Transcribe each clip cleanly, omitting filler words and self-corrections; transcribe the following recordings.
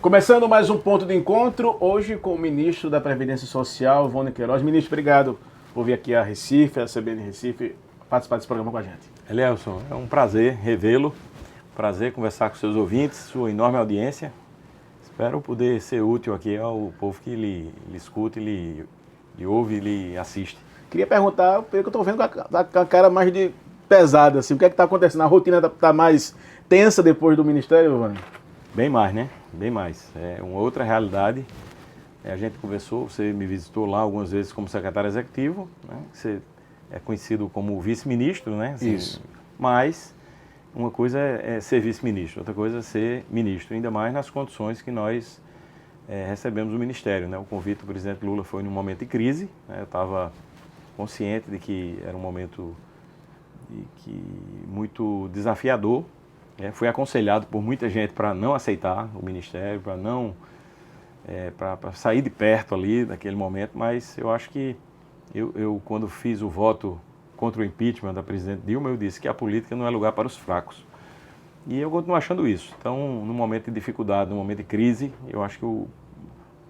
Começando mais um ponto de encontro, hoje com o ministro da Previdência Social, Wony Queiroz. Ministro, obrigado por vir aqui a Recife, a CBN Recife, participar desse programa com a gente. Elielson, é um prazer revê-lo, prazer conversar com seus ouvintes, sua enorme audiência. Espero poder ser útil aqui ao povo que lhe escuta, lhe ouve e lhe assiste. Queria perguntar, pelo que eu estou vendo com a cara mais de pesada, assim, o que é que está acontecendo? A rotina está mais tensa depois do Ministério, Wony? Bem mais, né? Bem mais. É uma outra realidade. A gente conversou, você me visitou lá algumas vezes como secretário executivo, né? Você é conhecido como vice-ministro, né? Assim, isso. Mas uma coisa é ser vice-ministro, outra coisa é ser ministro, ainda mais nas condições que nós recebemos o Ministério, né? O convite do presidente Lula foi num momento de crise, né? Eu estava consciente de que era um momento muito desafiador. Fui aconselhado por muita gente para não aceitar o Ministério, para sair de perto ali daquele momento, mas eu acho que eu quando fiz o voto contra o impeachment da presidente Dilma, eu disse que a política não é lugar para os fracos. E eu continuo achando isso. Então, no momento de dificuldade, no momento de crise, eu acho que o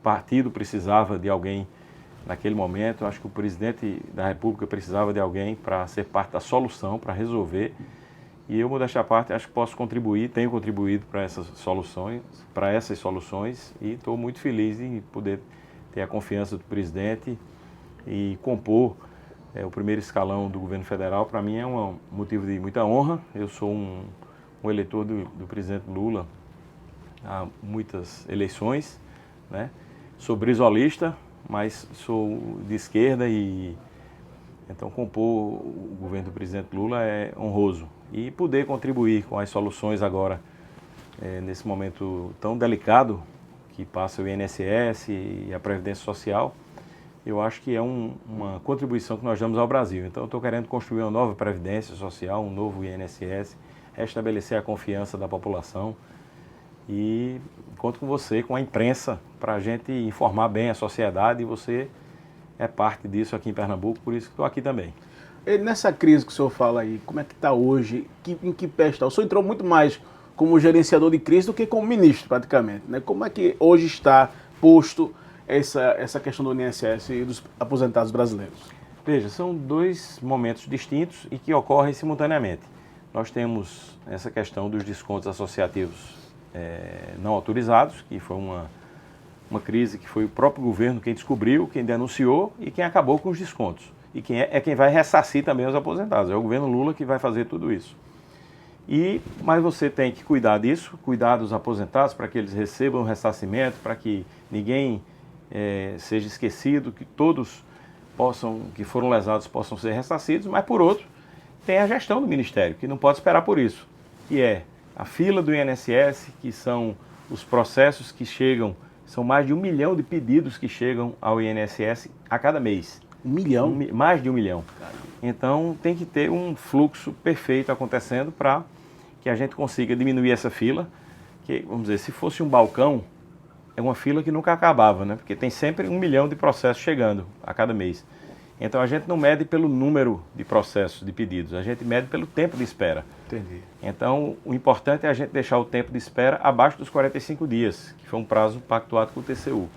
partido precisava de alguém naquele momento, eu acho que o presidente da República precisava de alguém para ser parte da solução, para resolver. E eu, modéstia à parte, acho que posso contribuir, tenho contribuído para essas soluções e estou muito feliz em poder ter a confiança do presidente e compor o primeiro escalão do governo federal. Para mim é um motivo de muita honra. Eu sou um eleitor do presidente Lula há muitas eleições, né? Sou brisolista, mas sou de esquerda e então compor o governo do presidente Lula é honroso. E poder contribuir com as soluções agora, nesse momento tão delicado que passa o INSS e a Previdência Social, eu acho que é uma contribuição que nós damos ao Brasil. Então eu estou querendo construir uma nova Previdência Social, um novo INSS, restabelecer a confiança da população e conto com você, com a imprensa, para a gente informar bem a sociedade e você é parte disso aqui em Pernambuco, por isso que estou aqui também. E nessa crise que o senhor fala aí, como é que está hoje? Em que pé está? O senhor entrou muito mais como gerenciador de crise do que como ministro, praticamente, né? Como é que hoje está posto essa questão do INSS e dos aposentados brasileiros? Veja, são dois momentos distintos e que ocorrem simultaneamente. Nós temos essa questão dos descontos associativos não autorizados, que foi uma crise que foi o próprio governo quem descobriu, quem denunciou e quem acabou com os descontos. E quem vai ressarcir também os aposentados. É o governo Lula que vai fazer tudo isso. Mas você tem que cuidar disso, cuidar dos aposentados para que eles recebam o ressarcimento, para que ninguém seja esquecido, que todos que foram lesados possam ser ressarcidos, mas por outro, tem a gestão do Ministério, que não pode esperar por isso, que é a fila do INSS, que são os processos que chegam, são mais de 1 milhão de pedidos que chegam ao INSS a cada mês. 1 milhão? Mais de 1 milhão. Então tem que ter um fluxo perfeito acontecendo para que a gente consiga diminuir essa fila, que, vamos dizer, se fosse um balcão, é uma fila que nunca acabava, né? Porque tem sempre 1 milhão de processos chegando a cada mês. Então a gente não mede pelo número de processos, de pedidos, a gente mede pelo tempo de espera. Entendi. Então o importante é a gente deixar o tempo de espera abaixo dos 45 dias, que foi um prazo pactuado com o TCU.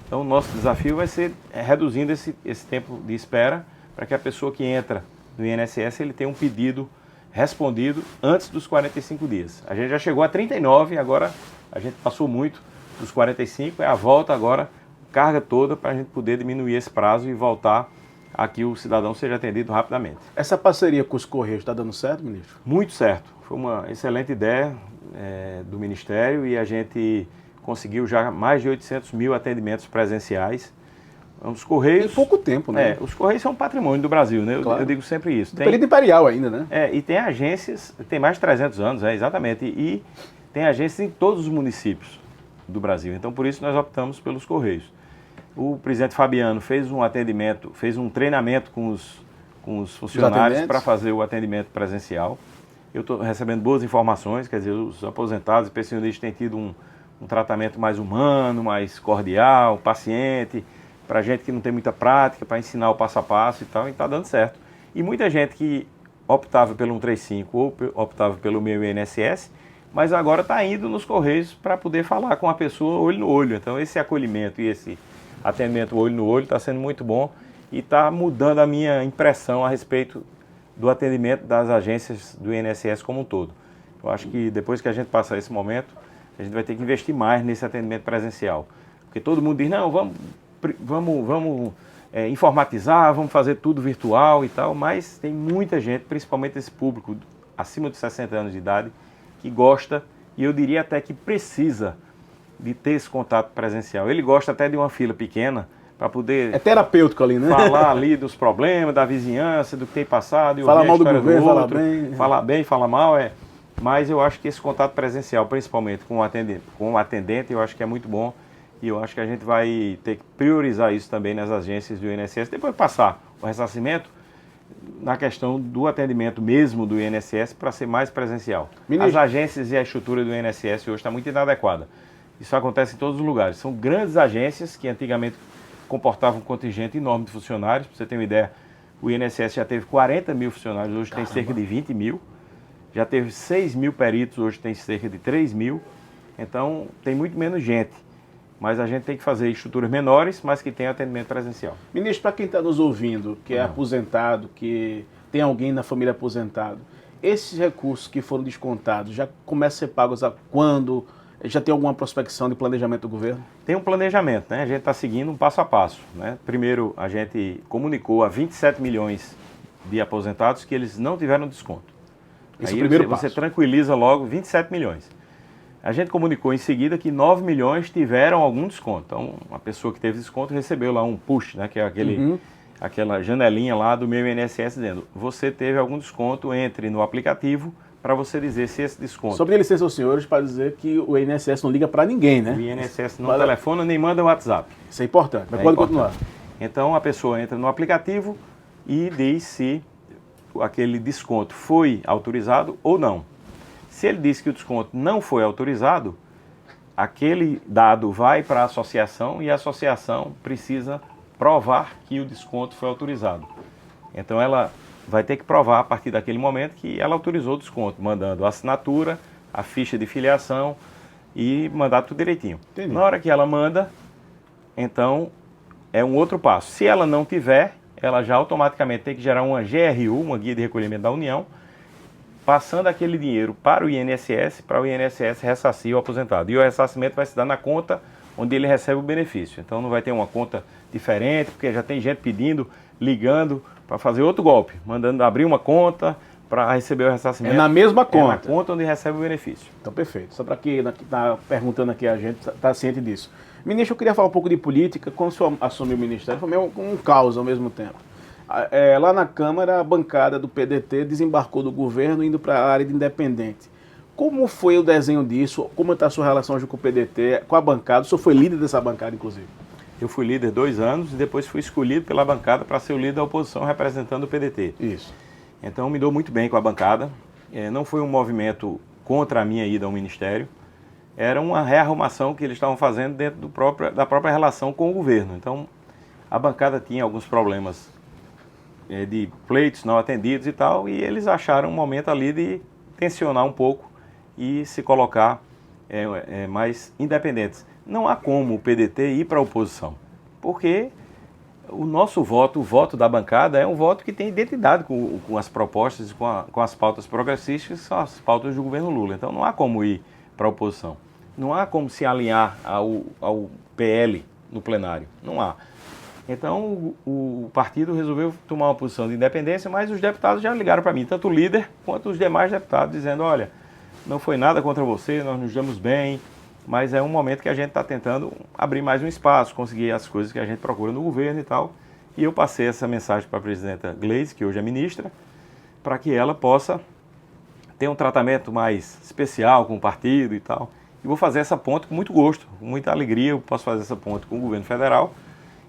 Então o nosso desafio vai ser reduzindo esse tempo de espera para que a pessoa que entra no INSS ele tenha um pedido respondido antes dos 45 dias. A gente já chegou a 39, agora a gente passou muito dos 45, é a volta agora, carga toda para a gente poder diminuir esse prazo e voltar a que o cidadão seja atendido rapidamente. Essa parceria com os Correios está dando certo, ministro? Muito certo. Foi uma excelente ideia do Ministério e a gente conseguiu já mais de 800 mil atendimentos presenciais. Os Correios... Em pouco tempo, né? Os Correios são um patrimônio do Brasil, né? Claro. Eu digo sempre isso. Tem período imperial ainda, né? E tem agências, tem mais de 300 anos, exatamente, e tem agências em todos os municípios do Brasil. Então, por isso, nós optamos pelos Correios. O presidente Fabiano fez um atendimento, fez um treinamento com os funcionários para fazer o atendimento presencial. Eu estou recebendo boas informações, quer dizer, os aposentados e pensionistas têm tido um tratamento mais humano, mais cordial, paciente, para gente que não tem muita prática, para ensinar o passo a passo e tal, e está dando certo. E muita gente que optava pelo 135 ou optava pelo meu INSS, mas agora está indo nos Correios para poder falar com a pessoa olho no olho. Então esse acolhimento e esse atendimento olho no olho está sendo muito bom e está mudando a minha impressão a respeito do atendimento das agências do INSS como um todo. Eu acho que depois que a gente passar esse momento, a gente vai ter que investir mais nesse atendimento presencial. Porque todo mundo diz, não, vamos informatizar, vamos fazer tudo virtual e tal, mas tem muita gente, principalmente esse público acima de 60 anos de idade, que gosta, e eu diria até que precisa de ter esse contato presencial. Ele gosta até de uma fila pequena, para poder... É terapêutico ali, né? Falar ali dos problemas, da vizinhança, do que tem passado, e falar ouvir mal a história do governo, do outro, falar bem. Falar bem, falar mal, Mas eu acho que esse contato presencial, principalmente com o atendente, eu acho que é muito bom. E eu acho que a gente vai ter que priorizar isso também nas agências do INSS. Depois de passar o ressarcimento, na questão do atendimento mesmo do INSS, para ser mais presencial. As agências e a estrutura do INSS hoje está muito inadequada. Isso acontece em todos os lugares. São grandes agências que antigamente comportavam um contingente enorme de funcionários. Para você ter uma ideia, o INSS já teve 40 mil funcionários, hoje tem cerca de 20 mil. Já teve 6 mil peritos, hoje tem cerca de 3 mil. Então, tem muito menos gente. Mas a gente tem que fazer estruturas menores, mas que tenham atendimento presencial. Ministro, para quem está nos ouvindo, que é aposentado, que tem alguém na família aposentado, esses recursos que foram descontados já começam a ser pagos a quando? Já tem alguma prospecção de planejamento do governo? Tem um planejamento, né? A gente está seguindo um passo a passo, né? Primeiro, a gente comunicou a 27 milhões de aposentados que eles não tiveram desconto. Esse Aí é o primeiro passo. Você tranquiliza logo 27 milhões. A gente comunicou em seguida que 9 milhões tiveram algum desconto. Então, a pessoa que teve desconto recebeu lá um push, né? Que é aquela janelinha lá do meu INSS dizendo, você teve algum desconto, entre no aplicativo para você dizer se esse desconto... Só pedir licença aos senhores para dizer que o INSS não liga para ninguém, né? O INSS não telefona nem manda WhatsApp. Isso é importante, mas pode continuar. Então a pessoa entra no aplicativo e diz se aquele desconto foi autorizado ou não. Se ele diz que o desconto não foi autorizado, aquele dado vai para a associação e a associação precisa provar que o desconto foi autorizado. Então ela vai ter que provar a partir daquele momento que ela autorizou o desconto, mandando a assinatura, a ficha de filiação e mandar tudo direitinho. Entendi. Na hora que ela manda, então é um outro passo. Se ela não tiver, ela já automaticamente tem que gerar uma GRU, uma Guia de Recolhimento da União, passando aquele dinheiro para o INSS ressarcir o aposentado. E o ressarcimento vai se dar na conta onde ele recebe o benefício. Então não vai ter uma conta diferente, porque já tem gente pedindo, ligando para fazer outro golpe, mandando abrir uma conta para receber o ressarcimento. É na mesma conta. É na conta onde recebe o benefício. Então, perfeito. Só para quem está perguntando aqui, a gente está ciente disso. Ministro, eu queria falar um pouco de política. Quando o senhor assumiu o ministério, foi meio um caos ao mesmo tempo. Lá na Câmara, a bancada do PDT desembarcou do governo indo para a área de independente. Como foi o desenho disso? Como está a sua relação hoje com o PDT, com a bancada? O senhor foi líder dessa bancada, inclusive? Eu fui líder 2 anos e depois fui escolhido pela bancada para ser o líder da oposição representando o PDT. Isso. Então me dou muito bem com a bancada. Não foi um movimento contra a minha ida ao Ministério. Era uma rearrumação que eles estavam fazendo dentro da própria relação com o governo. Então a bancada tinha alguns problemas de pleitos não atendidos e tal, e eles acharam um momento ali de tensionar um pouco e se colocar mais independentes. Não há como o PDT ir para a oposição, porque o nosso voto, o voto da bancada, é um voto que tem identidade com as propostas, com as pautas progressistas, que são as pautas do governo Lula. Então não há como ir para a oposição. Não há como se alinhar ao PL no plenário. Não há. Então o partido resolveu tomar uma posição de independência, mas os deputados já ligaram para mim, tanto o líder quanto os demais deputados, dizendo, olha, não foi nada contra você, nós nos damos bem, mas é um momento que a gente está tentando abrir mais um espaço, conseguir as coisas que a gente procura no governo e tal. E eu passei essa mensagem para a presidenta Gleisi, que hoje é ministra, para que ela possa ter um tratamento mais especial com o partido e tal. E vou fazer essa ponte com muito gosto, com muita alegria, eu posso fazer essa ponte com o governo federal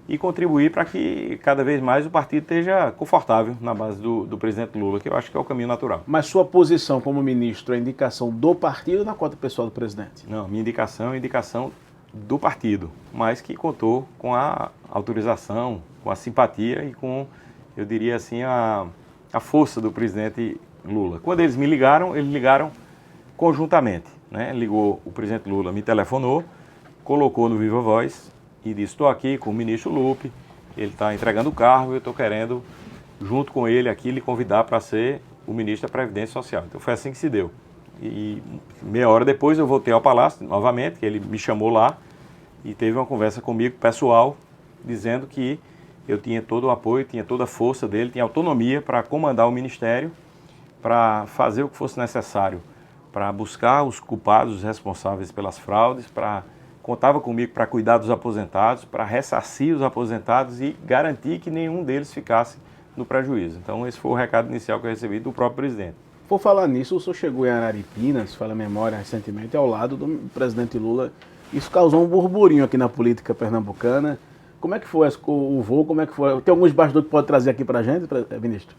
e contribuir para que cada vez mais o partido esteja confortável na base do presidente Lula, que eu acho que é o caminho natural. Mas sua posição como ministro é indicação do partido ou na conta pessoal do presidente? Não, minha indicação é indicação do partido, mas que contou com a autorização, com a simpatia e com, eu diria assim, a força do presidente Lula. Quando eles me ligaram, eles ligaram conjuntamente. né, ligou, o presidente Lula me telefonou, colocou no Viva Voz e disse: estou aqui com o ministro Lupe, ele está entregando o cargo e eu estou querendo, junto com ele aqui, lhe convidar para ser o ministro da Previdência Social. Então foi assim que se deu. E meia hora depois eu voltei ao Palácio novamente, que ele me chamou lá e teve uma conversa comigo pessoal, dizendo que eu tinha todo o apoio, tinha toda a força dele, tinha autonomia para comandar o Ministério, para fazer o que fosse necessário, para buscar os culpados, os responsáveis pelas fraudes, contava comigo para cuidar dos aposentados, para ressarcir os aposentados e garantir que nenhum deles ficasse no prejuízo. Então esse foi o recado inicial que eu recebi do próprio presidente. Por falar nisso, o senhor chegou em Araripina, se fala a memória, recentemente, ao lado do presidente Lula. Isso causou um burburinho aqui na política pernambucana. Como é que foi o voo? Como é que foi? Tem alguns bastidores que pode trazer aqui para a gente, ministro?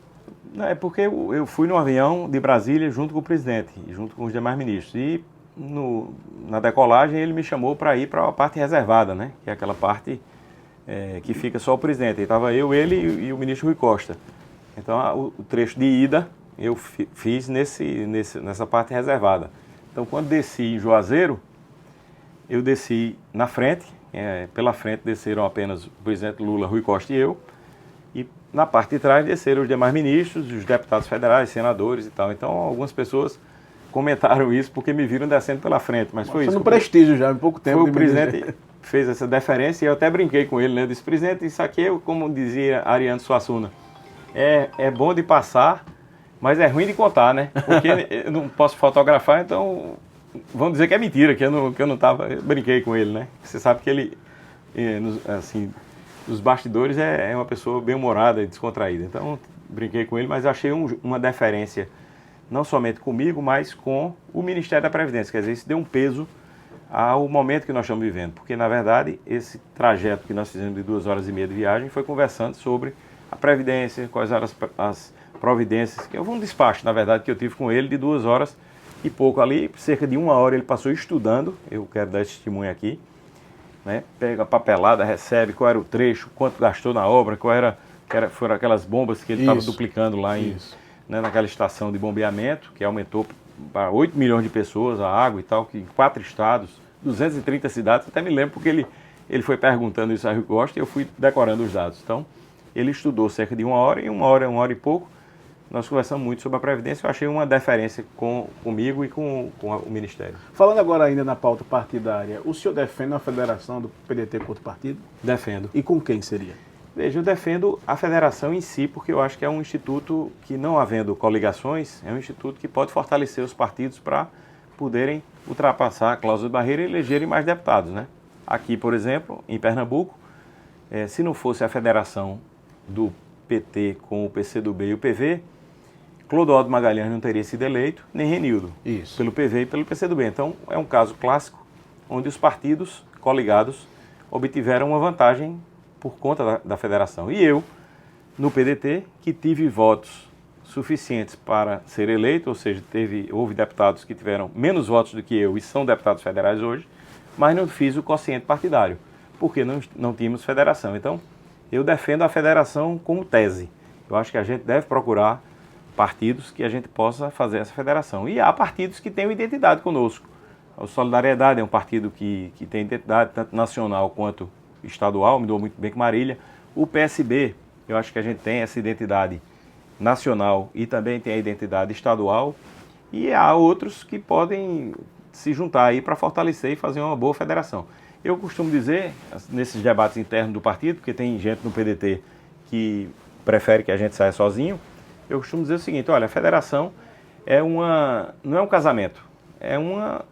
É porque eu fui no avião de Brasília junto com o presidente, junto com os demais ministros. E na decolagem ele me chamou para ir para a parte reservada, né? Que é aquela parte que fica só o presidente. Estava eu, ele e o ministro Rui Costa. Então o trecho de ida eu fiz nessa parte reservada. Então quando desci em Juazeiro, eu desci na frente. Pela frente desceram apenas o presidente Lula, Rui Costa e eu. E na parte de trás desceram os demais ministros, os deputados federais, senadores e tal. Então algumas pessoas comentaram isso porque me viram descendo pela frente. Mas foi isso. No prestígio já, em pouco tempo. Foi o presidente fez essa deferência e eu até brinquei com ele, né? Eu disse: presidente, isso aqui é, como dizia Ariano Suassuna, é bom de passar, mas é ruim de contar, né? Porque eu não posso fotografar, então vamos dizer que é mentira, que eu não estava. Eu brinquei com ele, né? Você sabe que ele, assim, nos bastidores é uma pessoa bem-humorada e descontraída. Então, brinquei com ele, mas achei uma deferência, não somente comigo, mas com o Ministério da Previdência. Quer dizer, isso deu um peso ao momento que nós estamos vivendo. Porque, na verdade, esse trajeto que nós fizemos de 2h30 de viagem foi conversando sobre a Previdência, quais eram as providências. Que houve um despacho, na verdade, que eu tive com ele de 2 horas e pouco ali, cerca de 1 hora ele passou estudando, eu quero dar esse testemunho aqui, né? Pega a papelada, recebe qual era o trecho, quanto gastou na obra, foram aquelas bombas que ele estava duplicando lá naquela estação de bombeamento, que aumentou para 8 milhões de pessoas a água e tal, que em 4 estados, 230 cidades, até me lembro porque ele foi perguntando isso a Rui Costa e eu fui decorando os dados. Então, ele estudou cerca de 1 hora, e 1 hora e pouco, nós conversamos muito sobre a Previdência. Eu achei uma deferência comigo e com o Ministério. Falando agora ainda na pauta partidária, o senhor defende a federação do PDT com outro partido? Defendo. E com quem seria? Veja, eu defendo a federação em si, porque eu acho que é um instituto que, não havendo coligações, é um instituto que pode fortalecer os partidos para poderem ultrapassar a cláusula de barreira e elegerem mais deputados, né? Aqui, por exemplo, em Pernambuco, se não fosse a federação do PT com o PCdoB e o PV, Clodoaldo Magalhães não teria sido eleito, nem Renildo, pelo PV e pelo PCdoB. Então, é um caso clássico onde os partidos coligados obtiveram uma vantagem por conta da federação. E eu, no PDT, que tive votos suficientes para ser eleito, ou seja, houve deputados que tiveram menos votos do que eu e são deputados federais hoje, mas não fiz o quociente partidário, porque não tínhamos federação. Então, eu defendo a federação como tese. Eu acho que a gente deve procurar partidos que a gente possa fazer essa federação. E há partidos que têm identidade conosco. A Solidariedade é um partido que tem identidade tanto nacional quanto estadual, me dou muito bem com Marília. O PSB, eu acho que a gente tem essa identidade nacional e também tem a identidade estadual. E há outros que podem se juntar aí para fortalecer e fazer uma boa federação. Eu costumo dizer, nesses debates internos do partido, porque tem gente no PDT que prefere que a gente saia sozinho, eu costumo dizer o seguinte: olha, a federação não é um casamento, é uma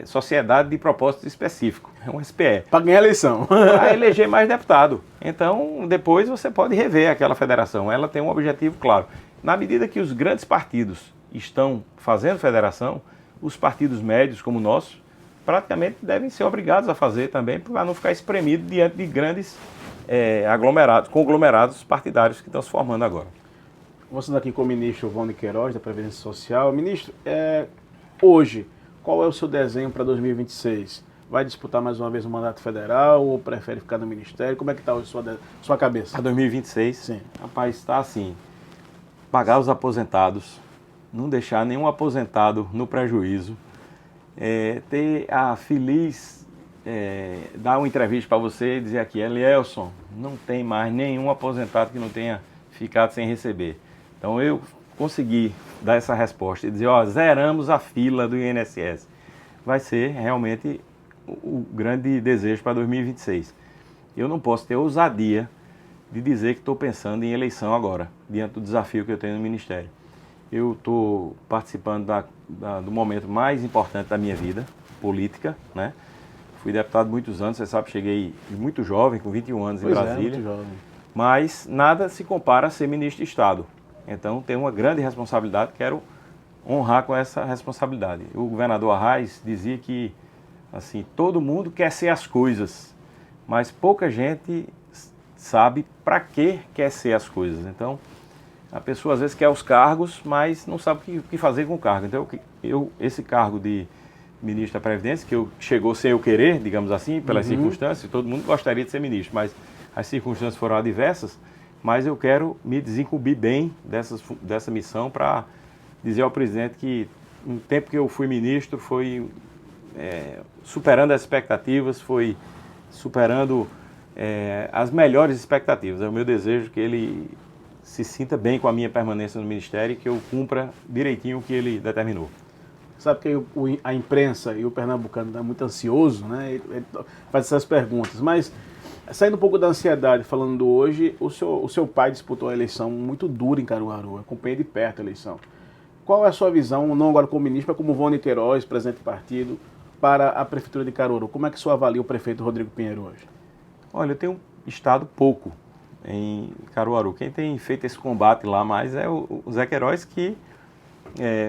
sociedade de propósito específico, é um SPE. Para ganhar a eleição. Para eleger mais deputado. Então, depois você pode rever aquela federação, ela tem um objetivo claro. Na medida que os grandes partidos estão fazendo federação, os partidos médios como o nosso, praticamente devem ser obrigados a fazer também, para não ficar espremido diante de grandes conglomerados partidários que estão se formando agora. Você aqui com o ministro Waldo Queiroz, da Previdência Social. Ministro, hoje, qual é o seu desenho para 2026? Vai disputar mais uma vez o mandato federal ou prefere ficar no Ministério? Como é que está hoje sua cabeça? Para 2026? Sim. Rapaz, está assim: pagar os aposentados, não deixar nenhum aposentado no prejuízo, ter a feliz, dar uma entrevista para você e dizer aqui, Elielson, não tem mais nenhum aposentado que não tenha ficado sem receber. Então eu consegui dar essa resposta e dizer, ó, zeramos a fila do INSS. Vai ser realmente o grande desejo para 2026. Eu não posso ter ousadia de dizer que estou pensando em eleição agora, diante do desafio que eu tenho no Ministério. Eu estou participando do momento mais importante da minha vida política, né? Fui deputado muitos anos, você sabe, cheguei muito jovem, com 21 anos em Brasília. Muito jovem. Mas nada se compara a ser ministro de Estado. Então tenho uma grande responsabilidade, quero honrar com essa responsabilidade. O governador Arraes dizia que assim, todo mundo quer ser as coisas, mas pouca gente sabe para que quer ser as coisas. Então, a pessoa às vezes quer os cargos, mas não sabe o que fazer com o cargo. Então, esse cargo de ministro da Previdência, que chegou sem eu querer, digamos assim, pelas circunstâncias, todo mundo gostaria de ser ministro, mas as circunstâncias foram adversas, mas eu quero me desincumbir bem dessa missão para dizer ao presidente que no tempo que eu fui ministro foi superando as expectativas, foi superando as melhores expectativas. É o meu desejo que ele se sinta bem com a minha permanência no Ministério e que eu cumpra direitinho o que ele determinou. Sabe que a imprensa e o pernambucano está muito ansioso, né? Ele faz essas perguntas, mas saindo um pouco da ansiedade, falando do hoje, o seu pai disputou a eleição muito dura em Caruaru, eu acompanhei de perto a eleição. Qual é a sua visão, não agora como ministro, mas como Vone Queiroz, presidente do partido, para a Prefeitura de Caruaru? Como é que o senhor avalia o prefeito Rodrigo Pinheiro hoje? Olha, eu tenho estado pouco em Caruaru. Quem tem feito esse combate lá mais é o Zé Queiroz, que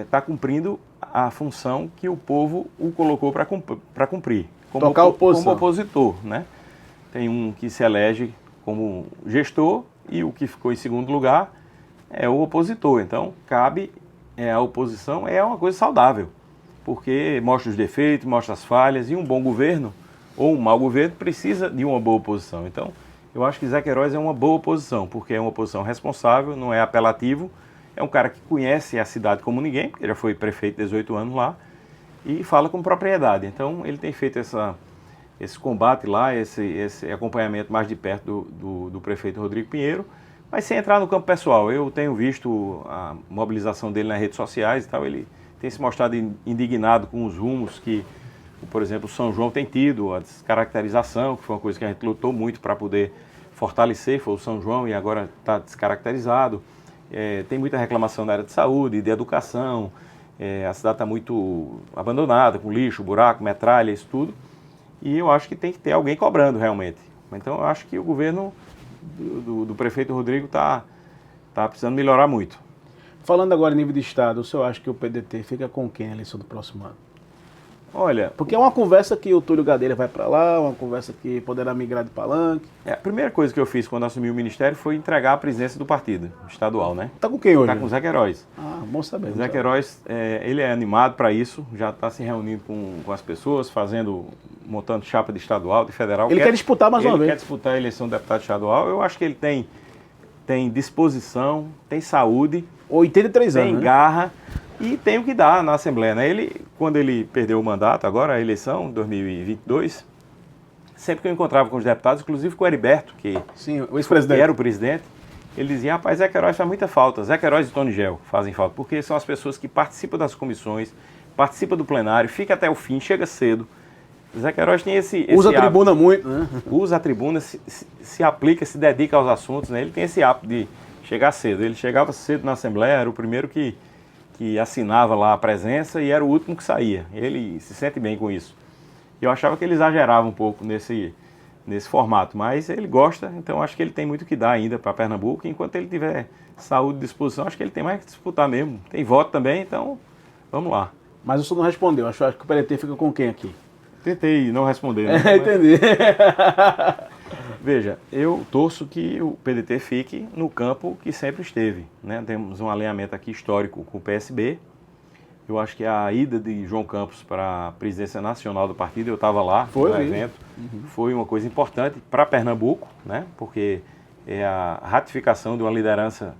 está cumprindo a função que o povo o colocou para cumprir. Tocar a oposição. Como opositor, né? Tem um que se elege como gestor e o que ficou em segundo lugar é o opositor. Então, cabe a oposição, é uma coisa saudável, porque mostra os defeitos, mostra as falhas, e um bom governo ou um mau governo precisa de uma boa oposição. Então, eu acho que Zé Queiroz é uma boa oposição, porque é uma oposição responsável, não é apelativo, é um cara que conhece a cidade como ninguém, porque já foi prefeito 18 anos lá, e fala com propriedade. Então, ele tem feito esse combate lá, esse acompanhamento mais de perto do prefeito Rodrigo Pinheiro, mas sem entrar no campo pessoal. Eu tenho visto a mobilização dele nas redes sociais e tal, ele tem se mostrado indignado com os rumos que, por exemplo, o São João tem tido, a descaracterização, que foi uma coisa que a gente lutou muito para poder fortalecer, foi o São João e agora está descaracterizado. Tem muita reclamação na área de saúde, de educação, a cidade está muito abandonada, com lixo, buraco, metralha, isso tudo. E eu acho que tem que ter alguém cobrando realmente. Então eu acho que o governo do prefeito Rodrigo está precisando melhorar muito. Falando agora em nível de estado, o senhor acha que o PDT fica com quem na eleição do próximo ano? Olha... Porque é uma conversa que o Túlio Gadelha vai para lá, uma conversa que poderá migrar de Palanque. A primeira coisa que eu fiz quando assumi o ministério foi entregar a presidência do partido estadual, né? Tá com quem hoje? Tá com o Zé Queiroz. Ah, bom saber. O Zé Queiroz, ele é animado para isso, já está se reunindo com as pessoas, montando chapa de estadual, de federal. Ele quer disputar mais uma vez. Ele quer disputar a eleição de deputado estadual. Eu acho que ele tem disposição, tem saúde, 83 anos, tem garra e tem o que dar na Assembleia, né? Quando ele perdeu o mandato, agora a eleição, 2022, sempre que eu encontrava com os deputados, inclusive com o Heriberto, que era o presidente, ele dizia, rapaz, Zé Queiroz faz muita falta. Zé Queiroz e Tony Gel fazem falta, porque são as pessoas que participam das comissões, participam do plenário, fica até o fim, chega cedo. Zé Queiroz tem esse usa a tribuna hábito, muito, né? Usa a tribuna, se aplica, se dedica aos assuntos, né? Ele tem esse hábito de chegar cedo. Ele chegava cedo na Assembleia, era o primeiro que assinava lá a presença e era o último que saía. Ele se sente bem com isso. Eu achava que ele exagerava um pouco nesse formato, mas ele gosta, então acho que ele tem muito que dar ainda para Pernambuco. Enquanto ele tiver saúde e disposição, acho que ele tem mais que disputar mesmo. Tem voto também, então vamos lá. Mas o senhor não respondeu, acho que o PDT fica com quem aqui? Tentei não responder, né? Entendi. Veja, eu torço que o PDT fique no campo que sempre esteve, né? Temos um alinhamento aqui histórico com o PSB. Eu acho que a ida de João Campos para a presidência nacional do partido, eu estava lá no evento, foi uma coisa importante para Pernambuco, né? Porque é a ratificação de uma liderança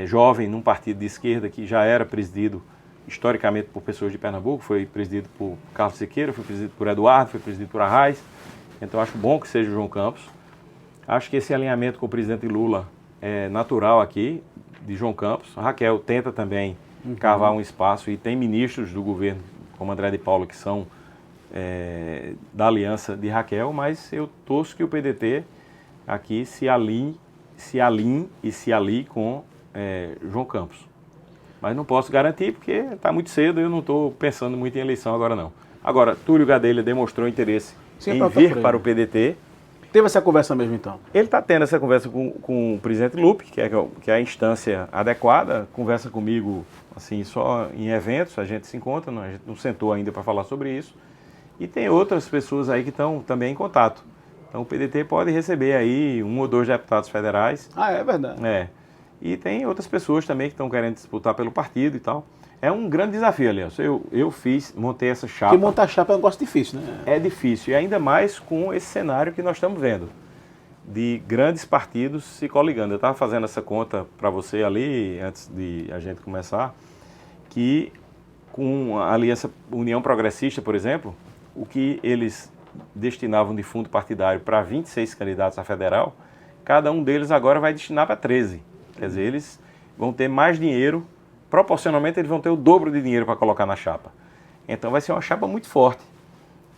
jovem num partido de esquerda que já era presidido historicamente por pessoas de Pernambuco, foi presidido por Carlos Siqueira, foi presidido por Eduardo, foi presidido por Arraes. Então acho bom que seja o João Campos. Acho que esse alinhamento com o presidente Lula é natural aqui, de João Campos. A Raquel tenta também cavar um espaço e tem ministros do governo, como André de Paula, que são da aliança de Raquel, mas eu torço que o PDT aqui se alinhe e se alie com João Campos. Mas não posso garantir porque está muito cedo e eu não estou pensando muito em eleição agora não. Agora, Túlio Gadelha demonstrou interesse em vir para o PDT. Teve essa conversa mesmo então? Ele está tendo essa conversa com o presidente Lupe, que é a instância adequada, conversa comigo assim só em eventos, a gente se encontra, a gente não sentou ainda para falar sobre isso. E tem outras pessoas aí que estão também em contato. Então o PDT pode receber aí 1 ou 2 deputados federais. Ah, é verdade. E tem outras pessoas também que estão querendo disputar pelo partido e tal. É um grande desafio, aliás. Eu montei essa chapa. Porque montar chapa é um negócio difícil, né? É difícil, e ainda mais com esse cenário que nós estamos vendo, de grandes partidos se coligando. Eu estava fazendo essa conta para você ali, antes de a gente começar, que com a Aliança União Progressista, por exemplo, o que eles destinavam de fundo partidário para 26 candidatos a federal, cada um deles agora vai destinar para 13. Quer dizer, eles vão ter mais dinheiro, proporcionalmente eles vão ter o dobro de dinheiro para colocar na chapa. Então vai ser uma chapa muito forte.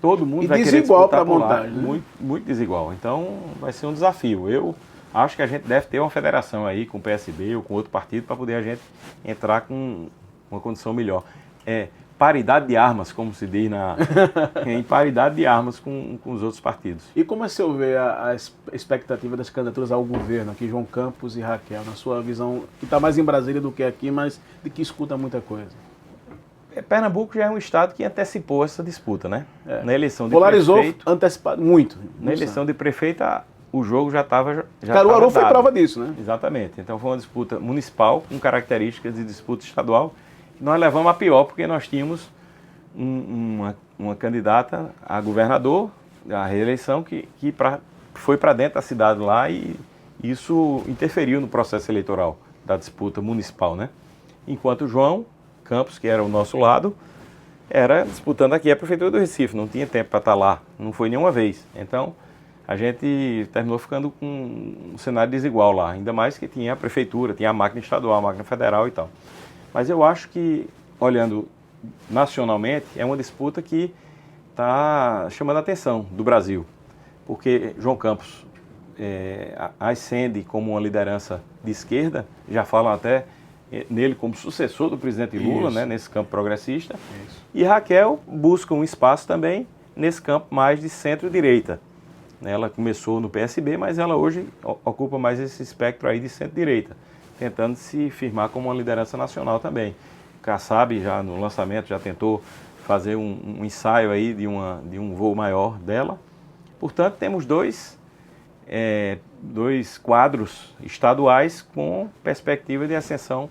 Todo mundo vai querer disputar para montagem, né? Muito, muito desigual. Então vai ser um desafio. Eu acho que a gente deve ter uma federação aí com o PSB ou com outro partido para poder a gente entrar com uma condição melhor. Paridade de armas, como se diz em paridade de armas com os outros partidos. E como é que você vê a expectativa das candidaturas ao governo, aqui João Campos e Raquel, na sua visão, que está mais em Brasília do que aqui, mas de que escuta muita coisa? Pernambuco já é um estado que antecipou essa disputa, né? Na eleição de polarizou, prefeito, antecipado muito. Na eleição de prefeito, o jogo já estava Caruaru foi prova disso, né? Exatamente. Então foi uma disputa municipal com características de disputa estadual. Nós levamos a pior porque nós tínhamos uma candidata a governador, a reeleição, que foi para dentro da cidade lá e isso interferiu no processo eleitoral da disputa municipal, né? Enquanto João Campos, que era o nosso lado, era disputando aqui a Prefeitura do Recife, não tinha tempo para estar lá, não foi nenhuma vez. Então, a gente terminou ficando com um cenário desigual lá, ainda mais que tinha a Prefeitura, tinha a máquina estadual, a máquina federal e tal. Mas eu acho que, olhando nacionalmente, é uma disputa que está chamando a atenção do Brasil, porque João Campos ascende como uma liderança de esquerda, já falam até nele como sucessor do presidente Lula, né, nesse campo progressista, e Raquel busca um espaço também nesse campo mais de centro-direita. Ela começou no PSB, mas ela hoje ocupa mais esse espectro aí de centro-direita, tentando se firmar como uma liderança nacional também. Kassab, já no lançamento, já tentou fazer um ensaio aí de um voo maior dela. Portanto, temos dois quadros estaduais com perspectiva de ascensão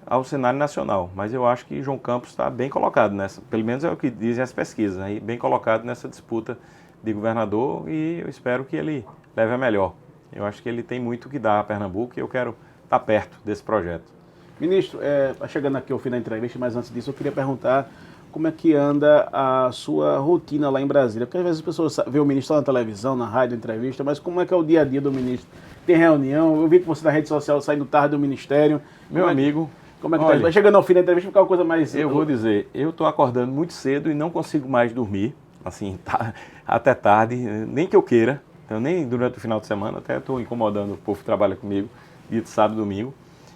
ao cenário nacional. Mas eu acho que João Campos está bem colocado nessa, pelo menos é o que dizem as pesquisas, aí, bem colocado nessa disputa de governador e eu espero que ele leve a melhor. Eu acho que ele tem muito que dar a Pernambuco e eu quero estar perto desse projeto. Ministro, chegando aqui ao fim da entrevista, mas antes disso eu queria perguntar como é que anda a sua rotina lá em Brasília. Porque às vezes as pessoas vê o ministro na televisão, na rádio, na entrevista, mas como é que é o dia a dia do ministro? Tem reunião? Eu vi que você na rede social saindo tarde do ministério. Meu amigo, como é que tá? Chegando ao fim da entrevista, fica uma coisa mais... Eu vou dizer, eu estou acordando muito cedo e não consigo mais dormir, assim, até tarde, nem que eu queira. Então, nem durante o final de semana, até estou incomodando o povo que trabalha comigo, dia de sábado e domingo.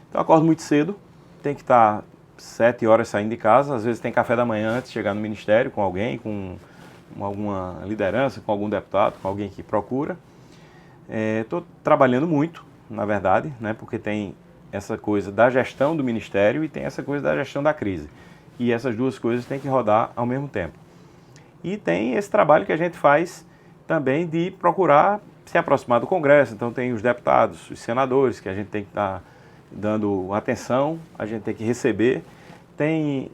Então, eu acordo muito cedo, tem que estar 7 horas saindo de casa, às vezes tem café da manhã antes de chegar no ministério com alguém, com alguma liderança, com algum deputado, com alguém que procura. Estou trabalhando muito, na verdade, né, porque tem essa coisa da gestão do ministério e tem essa coisa da gestão da crise. E essas duas coisas têm que rodar ao mesmo tempo. E tem esse trabalho que a gente faz também de procurar se aproximar do Congresso. Então tem os deputados, os senadores, que a gente tem que estar dando atenção, a gente tem que receber. Tem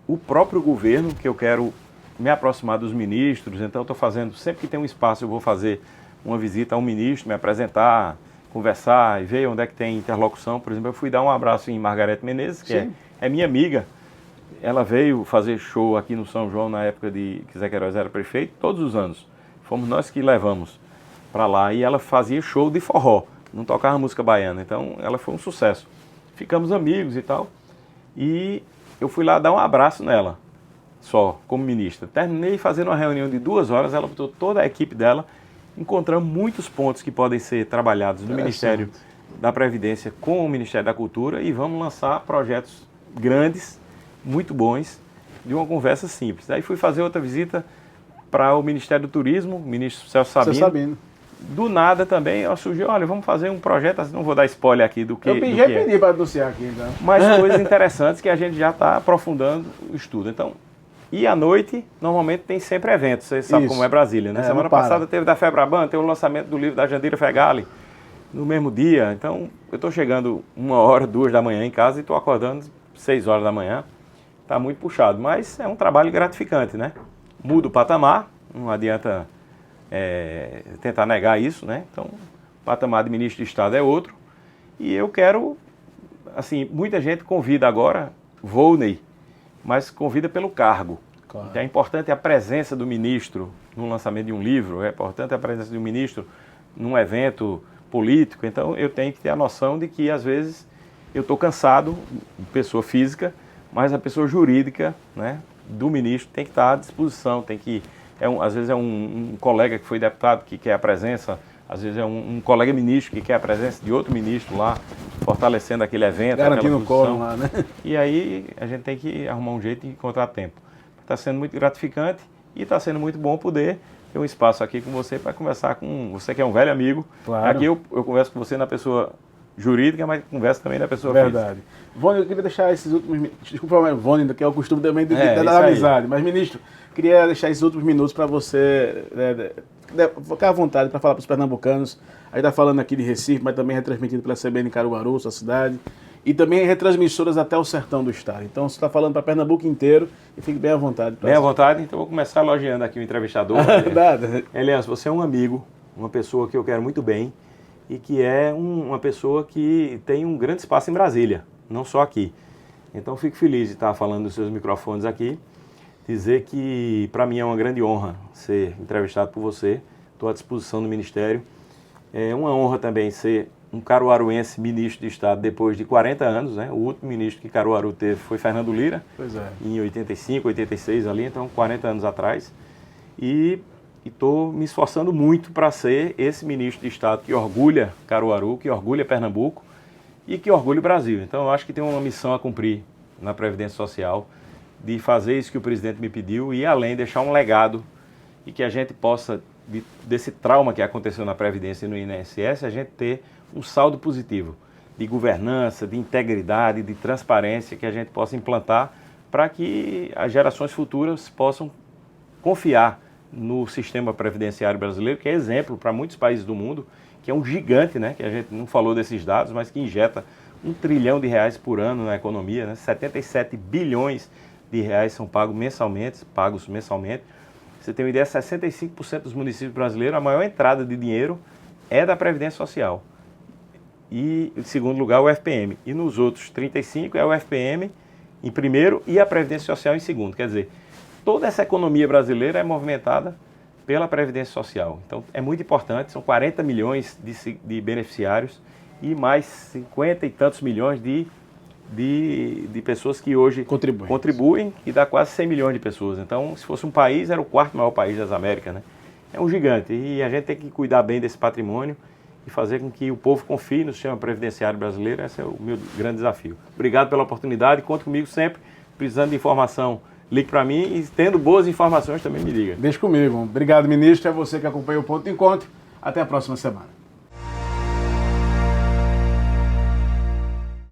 o próprio governo, que eu quero me aproximar dos ministros, então estou fazendo, sempre que tem um espaço eu vou fazer uma visita a um ministro, me apresentar, conversar e ver onde é que tem interlocução. Por exemplo, eu fui dar um abraço em Margarete Menezes, que é minha amiga. Ela veio fazer show aqui no São João na época que Zé Queiroz era prefeito, todos os anos. Fomos nós que levamos para lá e ela fazia show de forró, não tocava música baiana, então ela foi um sucesso. Ficamos amigos e tal, e eu fui lá dar um abraço nela, só, como ministra. Terminei fazendo uma reunião de 2 horas, ela botou toda a equipe dela, encontramos muitos pontos que podem ser trabalhados no Ministério da Previdência com o Ministério da Cultura e vamos lançar projetos grandes, muito bons, de uma conversa simples. Aí fui fazer outra visita para o Ministério do Turismo, o ministro Celso Sabino. Do nada também surgiu, olha, vamos fazer um projeto, não vou dar spoiler aqui do que já pedi para anunciar aqui, então. Mas coisas interessantes que a gente já está aprofundando o estudo. Então, e à noite, normalmente tem sempre eventos, você sabe como é Brasília, né? Semana passada teve da Febraban, teve o lançamento do livro da Jandira Fegali, no mesmo dia. Então, eu estou chegando 1 hora, 2 da manhã em casa e estou acordando 6 horas da manhã. Está muito puxado, mas é um trabalho gratificante, né? Muda o patamar, não adianta tentar negar isso, né? Então, o patamar de ministro de Estado é outro. E eu quero, assim, muita gente convida agora, Volney, mas convida pelo cargo. Claro. Então, é importante a presença do ministro no lançamento de um livro, é importante a presença do ministro num evento político. Então, eu tenho que ter a noção de que, às vezes, eu estou cansado, pessoa física, mas a pessoa jurídica, né, do ministro tem que estar à disposição, tem que, às vezes é um colega que foi deputado que quer a presença, às vezes é um colega ministro que quer a presença de outro ministro lá, fortalecendo aquele evento, garantindo o quórum lá, né? E aí a gente tem que arrumar um jeito de encontrar tempo. Está sendo muito gratificante e está sendo muito bom poder ter um espaço aqui com você para conversar com você que é um velho amigo. Claro. Aqui eu converso com você na pessoa jurídica, mas conversa também da pessoa Verdade. física. Vone, eu queria deixar esses últimos... Desculpa, Vone, que é o costume também da amizade. Mas, ministro, queria deixar esses últimos minutos para você ficar à vontade para falar para os pernambucanos. A gente está falando aqui de Recife, mas também retransmitido pela CBN Caruaru, sua cidade. E também retransmissoras até o sertão do estado. Então, você está falando para Pernambuco inteiro e fique bem à vontade. Bem à vontade, então vou começar elogiando aqui o entrevistador. Elias, você é um amigo, uma pessoa que eu quero muito bem e que é uma pessoa que tem um grande espaço em Brasília, não só aqui. Então, fico feliz de estar falando dos seus microfones aqui, dizer que para mim é uma grande honra ser entrevistado por você, estou à disposição do Ministério. É uma honra também ser um caruaruense ministro de Estado depois de 40 anos, né? O último ministro que Caruaru teve foi Fernando Lira, em 85, 86 ali, então 40 anos atrás. E estou me esforçando muito para ser esse ministro de Estado que orgulha Caruaru, que orgulha Pernambuco e que orgulha o Brasil. Então eu acho que tem uma missão a cumprir na Previdência Social, de fazer isso que o presidente me pediu e além deixar um legado e que a gente possa, desse trauma que aconteceu na Previdência e no INSS, a gente ter um saldo positivo de governança, de integridade, de transparência que a gente possa implantar para que as gerações futuras possam confiar no sistema previdenciário brasileiro, que é exemplo para muitos países do mundo, que é um gigante, né? Que a gente não falou desses dados, mas que injeta R$1 trilhão por ano na economia, né? 77 bilhões de reais são pagos mensalmente. Você tem uma ideia, 65% dos municípios brasileiros, a maior entrada de dinheiro é da Previdência Social. E, em segundo lugar, o FPM. E nos outros 35% é o FPM em primeiro e a Previdência Social em segundo. Quer dizer, toda essa economia brasileira é movimentada pela Previdência Social. Então, é muito importante, são 40 milhões de beneficiários e mais 50 e tantos milhões de pessoas que hoje contribuem e dá quase 100 milhões de pessoas. Então, se fosse um país, era o 4º maior país das Américas, né? É um gigante e a gente tem que cuidar bem desse patrimônio e fazer com que o povo confie no sistema previdenciário brasileiro. Esse é o meu grande desafio. Obrigado pela oportunidade, conte comigo sempre, precisando de informação, ligue para mim e tendo boas informações também me liga. Deixa comigo. Obrigado, ministro, é você que acompanha o Ponto de Encontro. Até a próxima semana.